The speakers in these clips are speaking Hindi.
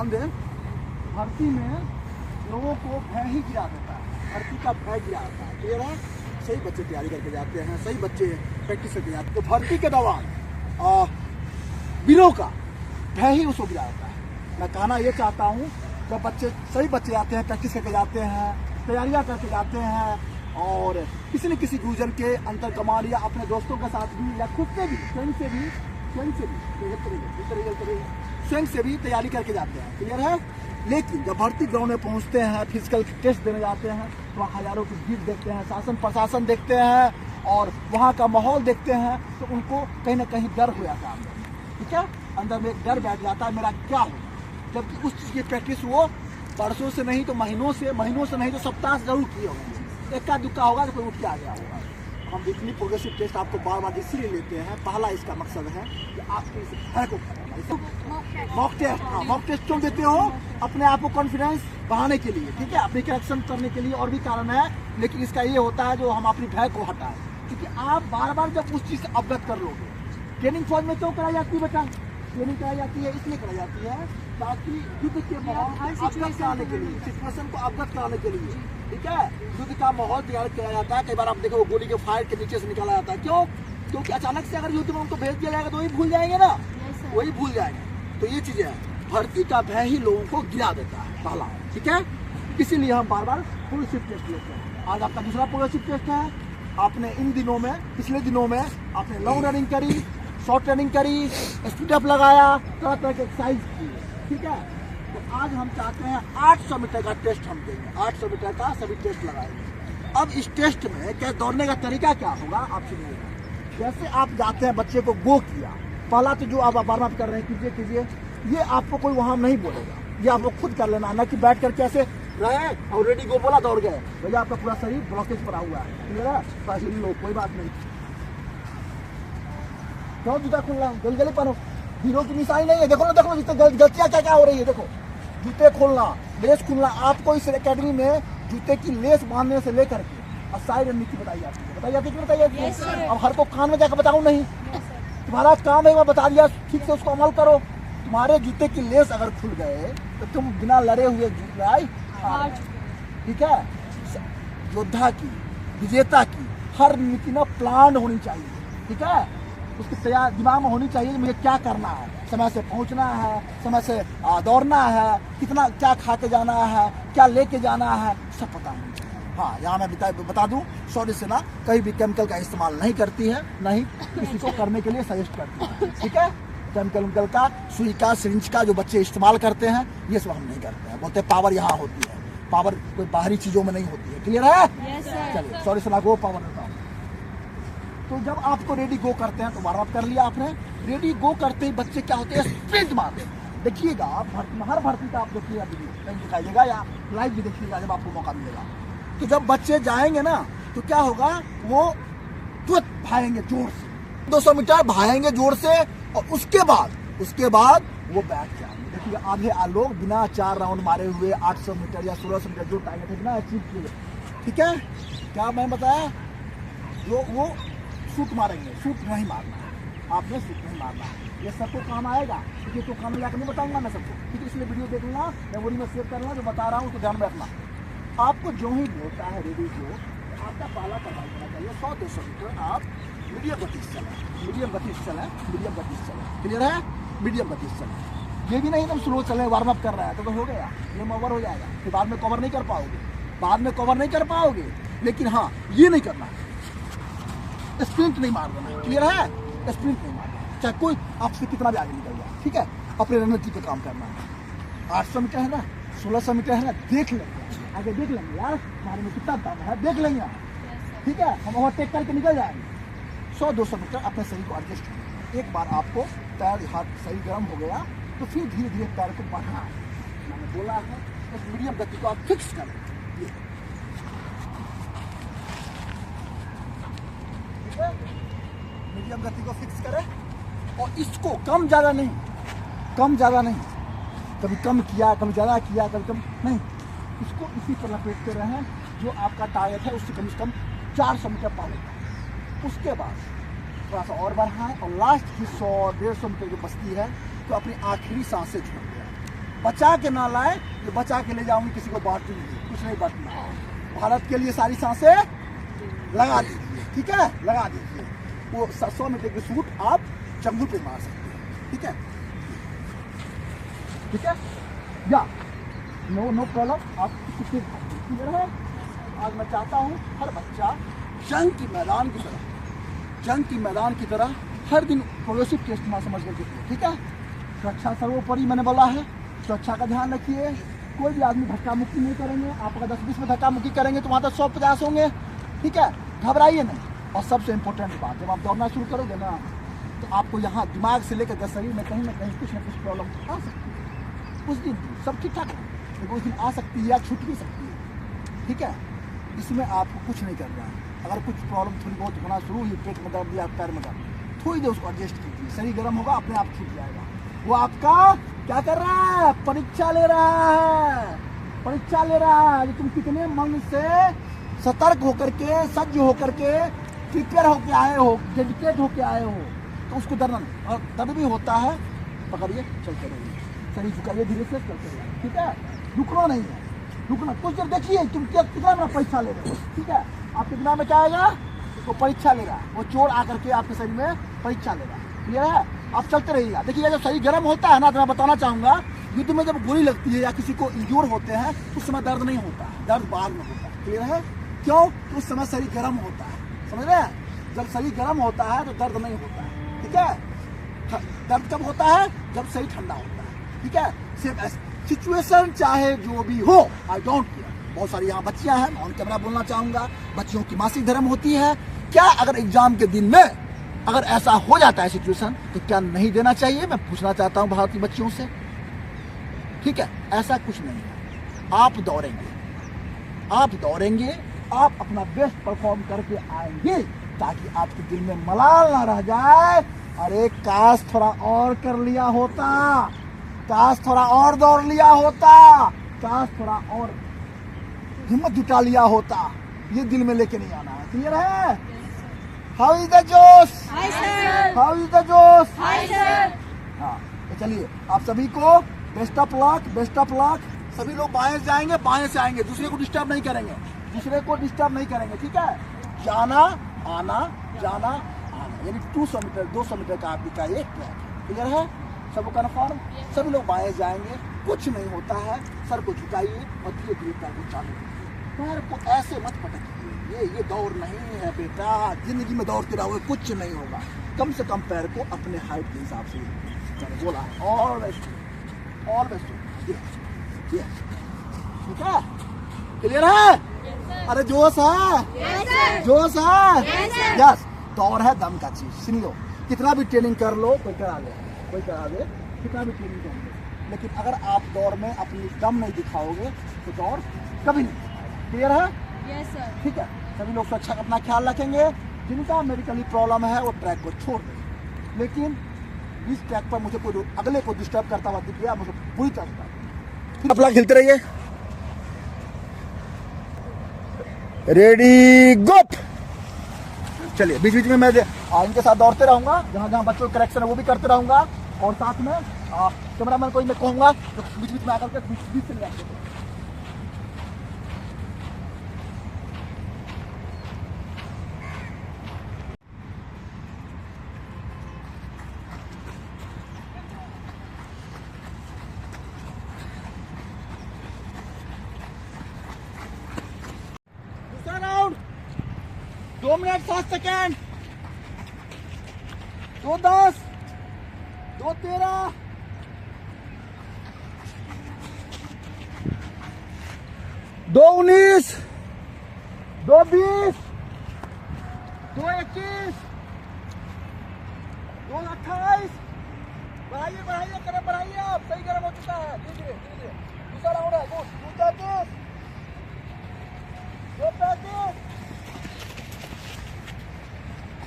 ध्यान दें, भर्ती में लोगों को भय ही गिरा देता है, भर्ती का भय गिरा देता है। क्लियर है? सही बच्चे तैयारी करके जाते हैं, सही बच्चे प्रैक्टिस करके जाते हैं। तो भर्ती के दौरान वीरों का भय ही उसको गिरा देता है। मैं कहना ये चाहता हूँ, जब बच्चे सही बच्चे आते हैं, प्रैक्टिस करके जाते हैं, तैयारियाँ करके जाते हैं, और किसी न किसी गुरुजन के अंतर कमाल या अपने दोस्तों के साथ भी या खुद से भी स्वयं से भी तैयारी करके जाते हैं। क्लियर है? लेकिन जब भर्ती ग्राउंड में पहुंचते हैं, फिजिकल टेस्ट देने जाते हैं, तो वहाँ हजारों की भीड़ देखते हैं, शासन प्रशासन देखते हैं और वहाँ का माहौल देखते हैं, तो उनको कहीं ना कहीं डर हो जाता है अंदर। ठीक है? अंदर में एक डर बैठ जाता है, मेरा क्या होगा। जबकि उस चीज़ की प्रैक्टिस वो वर्षों से नहीं तो महीनों से नहीं तो सप्ताह से जरूर किए होंगे। इक्का दुक्का होगा तो कोई उठ के आ गया होगा। हम वीकली प्रोग्रेसिव टेस्ट आपको बार बार इसीलिए लेते हैं। पहला इसका मकसद है कि आपके इस भय को मॉक टेस्ट। हाँ, मॉक टेस्ट क्यों देते हो? अपने आप को कॉन्फिडेंस बढ़ाने के लिए, ठीक है, अपनी करेक्शन करने के लिए, और भी कारण है, लेकिन इसका ये होता है जो हम अपनी भय को हटाएं। क्योंकि आप बार बार जब उस चीज़ से अवगत कर लोगे, ट्रेनिंग फौज में क्यों कराई जाती है बेटा? ट्रेनिंग कराई जाती है इसलिए कराई जाती है ताकि युद्ध के माहौल अवगत कराने के लिए, सिचुएशन को अवगत कराने के लिए, ठीक है, युद्ध का माहौल तैयार किया जाता है। कई बार आप देखो गोली के फायर के नीचे से निकाला जाता है। क्यों? क्योंकि अचानक से अगर युद्ध में उनको भेज दिया जाएगा तो वही भूल जाएंगे ना, वही भूल जाएंगे। तो ये चीजें है, भर्ती का भय ही लोगों को गिरा देता है पहला। ठीक है? इसीलिए हम बार बार प्रोग्रेसिव टेस्ट लेते हैं। आज आपका दूसरा प्रोग्रेसिव टेस्ट है। आपने इन दिनों में, पिछले दिनों में आपने लॉन्ग रनिंग करी, शॉर्ट रनिंग करी, स्पीड अप लगाया, तरह तरह के एक्सरसाइज की। ठीक है? तो आज हम चाहते हैं 800 मीटर का टेस्ट हम देंगे। 800 मीटर का सभी टेस्ट लगाएंगे। अब इस टेस्ट में क्या दौड़ने का तरीका क्या होगा आप सुनिएगा। जैसे आप जाते हैं, बच्चे को गो किया, पहला तो जो आप वार्म अप कर रहे हैं कीजिए, ये आपको कोई वहां नहीं बोलेगा, ये आपको खुद कर लेना, ना कि बैठ करके ऐसे रहे और रेडी गो बोला दौड़ गए, भैया आपका पूरा शरीर ब्लॉकेज पड़ा हुआ है। क्लियर है? लो, कोई बात नहीं। क्यों जूता खोलना? जल्दी पहनो, हीरो की निशानी नहीं है। देखो ना, देखो गलतियां क्या क्या हो रही है। देखो, जूते खोलना, लेस खोलना। आपको इस एकेडमी में जूते की लेस बांधने से लेकर के और साइड रणनीति बताई जाती है। बताई जाती है। अब हर को कान में जाकर बताऊं नहीं, तुम्हारा काम है, मैं बता दिया, ठीक से उसको अमल करो। तुम्हारे जूते की लेस अगर खुल गए तो तुम बिना लड़े हुए जीत गए। ठीक है? योद्धा की, विजेता की हर नीति ना प्लान होनी चाहिए। ठीक है? उसकी तैयार दिमाग में होनी चाहिए, मुझे क्या करना है, समय से पहुंचना है, समय से दौड़ना है, कितना क्या खा के जाना है, क्या लेके जाना है, सब पता होना चाहिए। हाँ, यहाँ मैं बता दूं, सॉरी से ना कहीं भी केमिकल का इस्तेमाल नहीं करती है, नहीं किसी को करने के लिए सजेस्ट करती है। ठीक है? केमिकल का, सुई का, सिरिंज का जो बच्चे इस्तेमाल करते हैं, ये सब हम नहीं करते हैं। बोलते पावर यहाँ होती है, पावर कोई बाहरी चीजों में नहीं होती है। क्लियर है? चलिए, सॉरी से गो पावर देता हूँ। तो जब आपको रेडी गो करते हैं तो वार्म अप कर लिया आपने, रेडी गो करते ही बच्चे क्या होते हैं, स्प्रिंट मारते हैं। देखिएगा हर भर्ती का आप देखिएगा, वीडियो दिखाइएगा या लाइव भी देखिएगा जब आपको मौका मिलेगा। तो जब बच्चे जाएंगे ना तो क्या होगा, वो तुरंत भागेंगे जोर से, 200 मीटर भागेंगे जोर से, और उसके बाद वो बैठ जाएंगे। देखिए आधे लोग बिना 4 राउंड मारे हुए 800 मीटर या 1600 मीटर जो टारगेट है बिना अचीव किए। ठीक है? क्या मैं बताया, जो वो शूट मारेंगे, शूट नहीं मारना है, आपने शूट नहीं मारना है। ये सबको काम आएगा, क्योंकि तो काम लाकर नहीं बताऊंगा मैं सबको, क्योंकि इसलिए वीडियो देख लेना, मेमोरी में सेव कर लेना, जो बता रहा हूँ तो ध्यान में रखना। आपको जो ही बोलता है रेडी को, आपका पहला कदम होना चाहिए 100-200 मीटर आप मीडियम गति से चलें, मीडियम गति से चलें। क्लियर है? मीडियम गति से चलें। ये भी नहीं तुम स्लो चलें, वार्म अप कर रहा है तो हो गया, ये ओवर हो जाएगा, फिर बाद में कवर नहीं कर पाओगे। लेकिन हाँ, ये नहीं करना, स्प्रिंट नहीं मार देना। क्लियर है? स्प्रिंट नहीं मारना, चाहे कोई आपसे कितना भी आगे निकल जाए। ठीक है? अपने रणनीति पे काम करना है। 800 मीटर है ना, 1600 मीटर है ना, देख लेंगे आगे, देख लेंगे यार हमारे में कितना दम है, देख लेंगे। ठीक है? हम ओवरटेक करके निकल जाएंगे। 100-200 मीटर अपने शरीर को एडजस्ट करें। एक बार आपको पैर हाथ शरीर गर्म हो गया तो फिर धीरे धीरे पैर को बढ़ाना है। मैंने बोला है उस मीडियम गति को आप फिक्स करें। मीडियम गति को फिक्स करें, और इसको कम ज़्यादा नहीं, कभी कम किया, कभी ज़्यादा किया, कभी कम नहीं, इसको इसी पर लपेटते रहें जो आपका टारगेट है उससे कम से कम 400 मीटर पालेगा। उसके बाद थोड़ा सा और बढ़ाएं, और लास्ट की 100-150 मीटर जो बचती है तो अपनी आखिरी सांसें छोड़ दें। बचा के ना लाए, ये बचा के ले जाऊंगी किसी को बांटूंगी, कुछ नहीं बांटना। भारत के लिए सारी सांसें लगा दीजिए, ठीक है, लगा दीजिए। वो 100 मीटर की शूट आप जंगल पे मार सकते हैं, ठीक है, ठीक है, या नो प्रॉब्लम। आप क्लियर है। आज मैं चाहता हूँ हर बच्चा जंग की मैदान की तरह हर दिन प्रोग्रेसिव टेस्ट में समझ करके, ठीक है। सुरक्षा सर्वोपरि मैंने बोला है, सुरक्षा का ध्यान रखिए। कोई भी आदमी धक्का मुक्की नहीं करेंगे। आप अगर 10-20 में धक्का मुक्की करेंगे तो वहाँ तक 150 होंगे, ठीक है, घबराइए नहीं। और सबसे इम्पोर्टेंट बात, जब आप दौड़ना शुरू करोगे ना तो आपको यहाँ दिमाग से लेकर शरीर में कहीं ना कहीं कुछ ना कुछ प्रॉब्लम आ सकती है। उस दिन सब ठीक ठाक है, लेकिन उस दिन आ सकती है या छूट भी सकती है, ठीक है। इसमें आपको कुछ नहीं करना है। अगर कुछ प्रॉब्लम थोड़ी बहुत होना शुरू हुई, पेट में दर्द या पैर में दर्द, थोड़ी देर उसको एडजस्ट कीजिए, शरीर गर्म होगा, अपने आप छूट जाएगा। वो आपका क्या कर रहा है, परीक्षा ले रहा है, परीक्षा ले रहा है कि तुम कितने मन से सतर्क होकर के, सज्ज होकर के, प्रिपेयर होके आए हो, डेडिकेट होके आए हो। तो उसको दर्द भी होता है, पकड़िए, चलते रहिए, शरीर झुकाइए, धीरे से चलते रहिए, ठीक है, रुकना नहीं है, रुकना। कुछ देर देखिए तुम कितना में परीक्षा ले रहे हो, ठीक है। आप कितना में क्या आएगा, वो परीक्षा ले रहा है, वो चोर आकर के आपके शरीर में परीक्षा ले रहा है, क्लियर है। आप चलते रहिएगा। देखिए जब शरीर गर्म होता है ना, तो मैं बताना चाहूँगा, युद्ध में जब गोली लगती है या किसी को इंजोर होते हैं, उस समय दर्द नहीं होता है, दर्द बाद में होता है, क्लियर है। क्यों, तो उस समय शरीर गर्म होता है, समझ रहे हैं। जब शरीर गर्म होता है तो दर्द नहीं होता है, ठीक है। दर्द कब होता है, जब शरीर ठंडा होता है, ठीक है। सिर्फ सिचुएशन चाहे जो भी हो, आई डोंट केयर। बहुत सारी यहाँ बच्चियां हैं, मैं ऑन कैमरा बोलना चाहूंगा, बच्चियों की मासिक धर्म होती है। क्या अगर एग्जाम के दिन में अगर ऐसा हो जाता है सिचुएशन, तो क्या नहीं देना चाहिए? मैं पूछना चाहता हूँ भारत की बच्चियों से, ठीक है। ऐसा कुछ नहीं है, आप दौड़ेंगे, आप दौड़ेंगे, आप अपना बेस्ट परफॉर्म करके आएंगे, ताकि आपके दिल में मलाल ना रह जाए, अरे काश थोड़ा और कर लिया होता, काश थोड़ा और दौड़ लिया होता, काश थोड़ा और हिम्मत जुटा लिया होता। ये दिल में लेके नहीं आना है, क्लियर है। हाउ इज द जोश, हाउ इज द जोश, हाँ। तो चलिए आप सभी को best of luck, best of luck. सभी लोग बाएं से जाएंगे, बाएं से आएंगे, दूसरे को डिस्टर्ब नहीं करेंगे, दूसरे को डिस्टर्ब नहीं करेंगे, ठीक है। जाना आना, जाना आना, यानी 200 मीटर 200 मीटर का आपका ये क्लियर है, सबको कन्फर्म। सभी लोग बाएं जाएंगे, कुछ नहीं होता है, सर को झुकाइए और धीरे धीरे पैर को चालू कीजिए। पैर को ऐसे मत पटकिए, ये दौड़ नहीं है बेटा, जिंदगी में दौड़ते रहोगे कुछ नहीं होगा। कम से कम पैर को अपने हाइट के हिसाब से बोला है, ऑलवेज ठीक है, क्लियर है। अरे जोश है, जोश है, यस। दौड़ है दम का चीज, सुन लो, कितना भी ट्रेनिंग कर लो, कोई करा ले, कितना भी ट्रेनिंग कर लो, लेकिन अगर आप दौड़ में अपनी दम नहीं दिखाओगे तो दौड़ कभी नहीं। क्लियर है, यस सर, ठीक है। सभी लोग सुरक्षा का अपना ख्याल रखेंगे। जिनका मेडिकली प्रॉब्लम है वो ट्रैक को छोड़ दें, लेकिन इस ट्रैक पर मुझे कोई अगले को डिस्टर्ब करता हुआ दिख गया, मुझे पूरी तरह अपना खेलते रहिए। रेडी गो। चलिए बीच बीच में मैं इनके साथ दौड़ते रहूंगा, जहाँ जहाँ बच्चों का करेक्शन है वो भी करते रहूंगा, और साथ में कैमरामैन को मैं कहूंगा तो बीच बीच में आकर के बीच से ले। दूसरा राउंड 2 मिनट 7 सेकेंड, 2:10, 2:13, 2:19, 2:20, 2:21, 2:28। बढ़ाइए कदम बढ़ाइए, आप सही गर्म हो चुका है, धीरे धीरे। दूसरा राउंड है, 2:33, 2:35,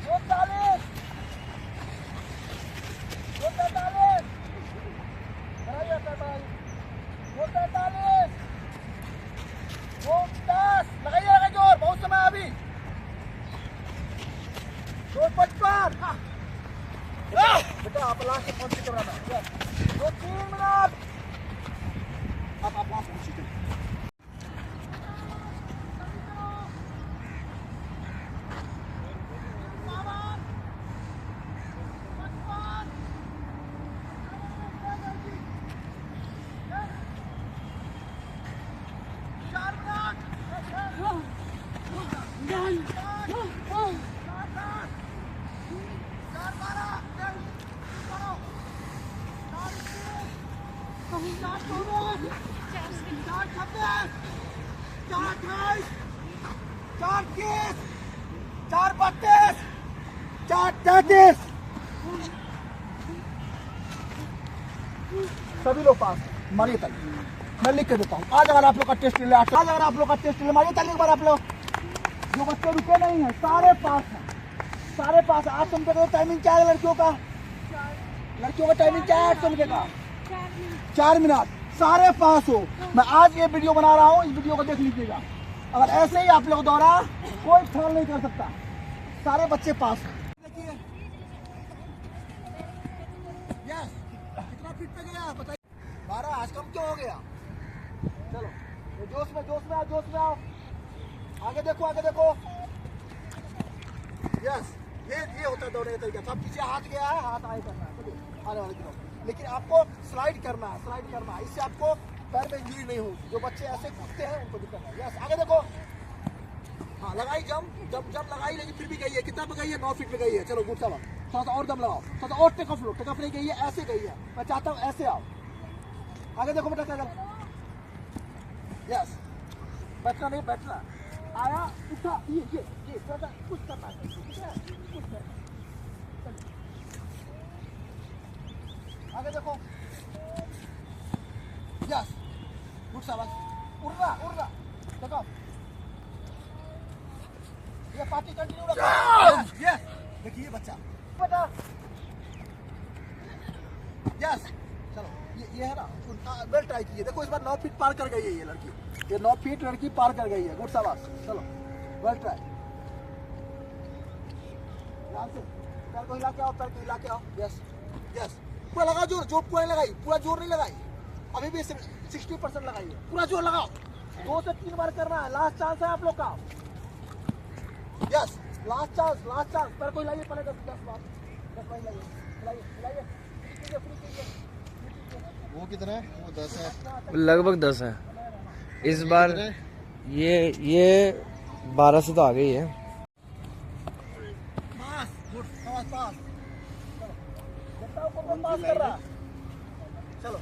2:40, 2:45, बढ़ाइए, 2:45, 2:10, लगाइए जोर, बहुत समय अभी, 2:55। बेटा आप लास्ट में पहुंच के 2-3 मिनट, सभी लोग पास। मारिए ताली, मैं लिख के देता हूँ। आज अगर आप लोग का टेस्ट ले, आज अगर आप लोग का टेस्ट ले, मारिए ताली एक बार आप लोग। जो बच्चे रुके नहीं हैं सारे पास हैं, सारे पास। 800 रुपये का टाइमिंग क्या है लड़कियों का? लड़कियों का टाइमिंग क्या है? 800 रुपये का 4 मिनट। सारे पास हो। मैं आज ये वीडियो बना रहा हूँ, इस वीडियो को देख लीजिएगा। अगर ऐसे ही आप लोग द्वारा कोई फेल नहीं कर सकता। सारे बच्चे पास हैं। देखिए यस, कितना फीट पे गया बताइए? 12। आज कम क्यों हो गया? चलो जोश में, जोश में आओ, जोश में आओ। आगे देखो, आगे देखो। यस, ये होता है दौड़ने का तरीका। सब पीछे हाथ गया है, हाथ आगे करना है। चलिए आने वाले दिनों, लेकिन आपको स्लाइड करना है, स्लाइड करना है। इससे आपको पैर में इंजरी नहीं होगी। जो बच्चे ऐसे कूदते हैं उनको दिक्कत है। यस, आगे देखो। हाँ लगाई, जंप लगाई, लेकिन फिर भी गई है। कितना पे गई है? 9 फीट पे गई है। चलो गुड शाबाश। थोड़ा सा और दम लगाओ, थोड़ा सा और टेक ऑफ लो। टेक ऑफ नहीं गई है, ऐसे गई है। मैं चाहता हूँ ऐसे आओ। आगे देखो बेटा, क्या यस, बैठना नहीं, बैठना। आया, उठा, ये कुछ करना है, ठीक है? कुछ करना। आगे देखो। यस, गुड शाबाश। उड़ रहा। देखो ये पार्टी कंटिन्यू रखो। यस, देखिए बच्चा बेटा। यस, चलो ये है ना, वेल ट्राई कीजिए। देखो इस बार 9 फीट पार कर गई है ये लड़की। ये 9 फीट लड़की पार कर गई है। गुड शाबाश। चलो वेल ट्राई। ध्यान से पैर को हिला के आओ, पैर को हिला के आओ। यस यस, पूरा लगाओ जोर। जो पूरा लगाई, पूरा जोर नहीं लगाई। अभी भी 60% लगाई है। पूरा जोर लगाओ। 2 से 3 बार करना है। लास्ट चांस है आप लोग का। Yes, last chance, last chance. पैर को हिलाइए पहले 10 बार। 10 बार हिलाइए। वो कितना है? वो 10 है, लगभग 10 है इस बार। ये 12 से तो आ गई है। पास, गुड, पास। चलो कौन पास कर रहा है? चलो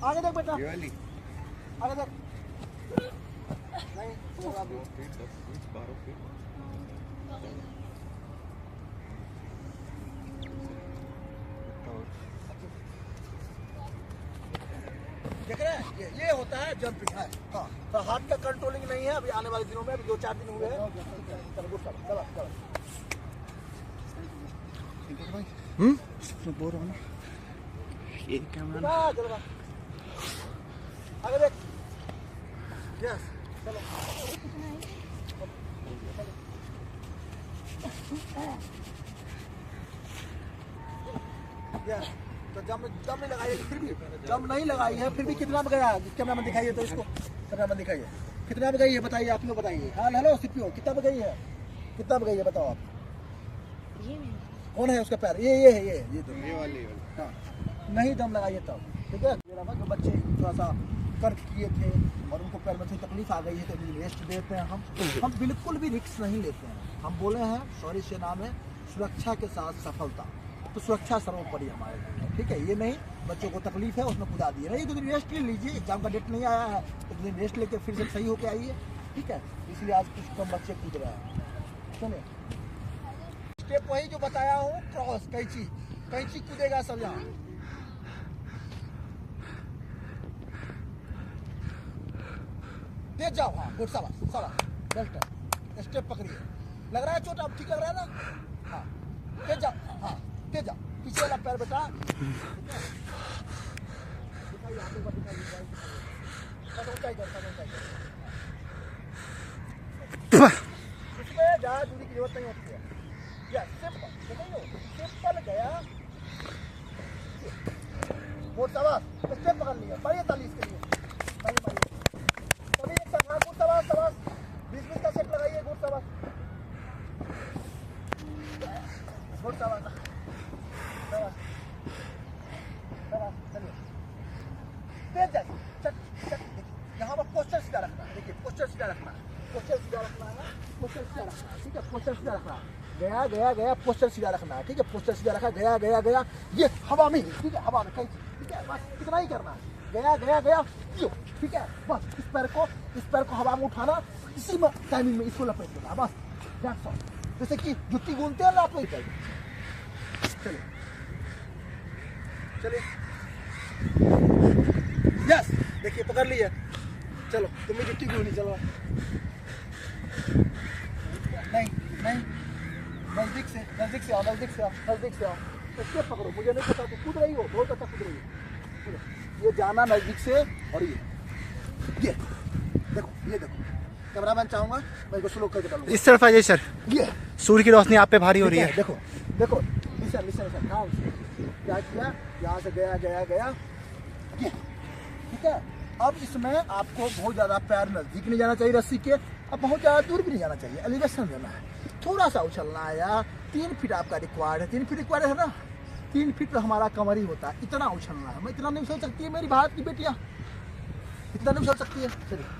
आगे देख बेटा, आगे देख। नहीं, देख रहे हैं? ये होता है जंपिंग है। हाँ, तो हाथ का कंट्रोलिंग नहीं है। अभी आने वाले दिनों में, अभी 2-4 दिन हुए हैं। चलो गुड, चलो बोल रहा हूँ ना, ये कैमरा आगे देख। यस, चलो यस। तो दम नहीं लगाई, फिर भी दम नहीं लगाई है, फिर भी कितना में गया? कैमरा में दिखाइए तो इसको, कैमरा में दिखाइए कितना में गई है, बताइए। आप लोग बताइए। हाँ हेलो सीपीओ, कितना में गई है? कितना में गई है बताओ आप। कौन है उसका पैर? ये है, ये तो ये वाली। हाँ, नहीं दम लगाइए तब, ठीक है? जो बच्चे थोड़ा सा कर्क किए थे और उनको पैर में थोड़ी तकलीफ आ गई है तो रेस्ट देते हैं। हम बिल्कुल भी रिस्क नहीं लेते हैं। हम बोले हैं सॉरी सेना में, सुरक्षा के साथ सफलता। तो सुरक्षा सर्वोपरि हमारे लिए, ठीक है? ये नहीं बच्चों को तकलीफ है उसमें कुदा दिए नहीं। 2 दिन रेस्ट ले लीजिए। एग्जाम का डेट नहीं आया है, 1 दिन रेस्ट लेके फिर से सही होके आइए, ठीक है? इसलिए आज कुछ कम बच्चे कूद रहे हैं। सुनिए स्टेप वही जो बताया हूँ, क्रॉस, कैंची कूदेगा सब यहाँ। तेज जाओ। हाँ गुड, शाबाश। बेस्ट स्टेप पकड़िए। लग रहा है चोट? अब ठीक लग रहा है ना? हाँ तेज जाओ। हाँ तेज जाओ। पीछे वाला पैर बेटा उसमें ज़्यादा दूरी की जरूरत नहीं होती है। या सिंपल गया। बहुत शाबाश, स्टेप पकड़ लिया। बढ़िया ताली इसके लिए। सभी एक साथ। हाँ गुड, शाबाश। 20-20 का सेट लगाइए। गुड, शाबाश। चलिए तेज जाइए। यहाँ पर पोस्टर सीधा रखना है। देखिए पोस्टर सीधा रखना है। ठीक है? पोस्टर सीधा रखना है। गया पोस्टर सीधा रखना है, ठीक है? पोस्टर सीधा रखा, गया। ये हवा में ही, ठीक है? हवा में कहीं, ठीक है? बस इतना ही करना है। गया गया गया यो, ठीक है। बस इस पैर को हवा में उठाना, इसी में टाइमिंग में इसको लपेट देना, बस दैट्स ऑल। जैसे कि जुत्ती गूंथते हैं ना आप लोग, चलिए चलिए, यस देखिए पकड़ लिए, चलो तुम्हें जुत्ती गूंथनी, चलो नहीं नहीं, नजदीक से आओ, नजदीक से आओ, इसके पकड़ो, मुझे नहीं पता, तो कूद रही हो, बहुत अच्छा कूद रही हो, ये जाना नजदीक से, और ये देखो, ये देखो, कैमरामैन चाहूंगा मैं इसको स्लो करके डालूंगा, इस तरफ आइए सर, ये सूर्य की रोशनी आप पे भारी हो रही है। देखो देखो, लिसन ध्यान से, क्या किया, यहाँ से गया ये, ठीक है। अब इसमें आपको बहुत ज़्यादा पैर नज़दीक नहीं जाना चाहिए रस्सी के, अब बहुत ज़्यादा दूर भी नहीं जाना चाहिए, एलिवेशन देना है, थोड़ा सा उछलना है यार। 3 फीट आपका रिक्वायर्ड है, 3 फीट रिक्वायर्ड है ना, 3 फीट तो हमारा कमर ही होता है, इतना उछलना है। मैं इतना नहीं उछल सकती है मेरी भारत की बेटियाँ, इतना नहीं उछल सकती है, चलिए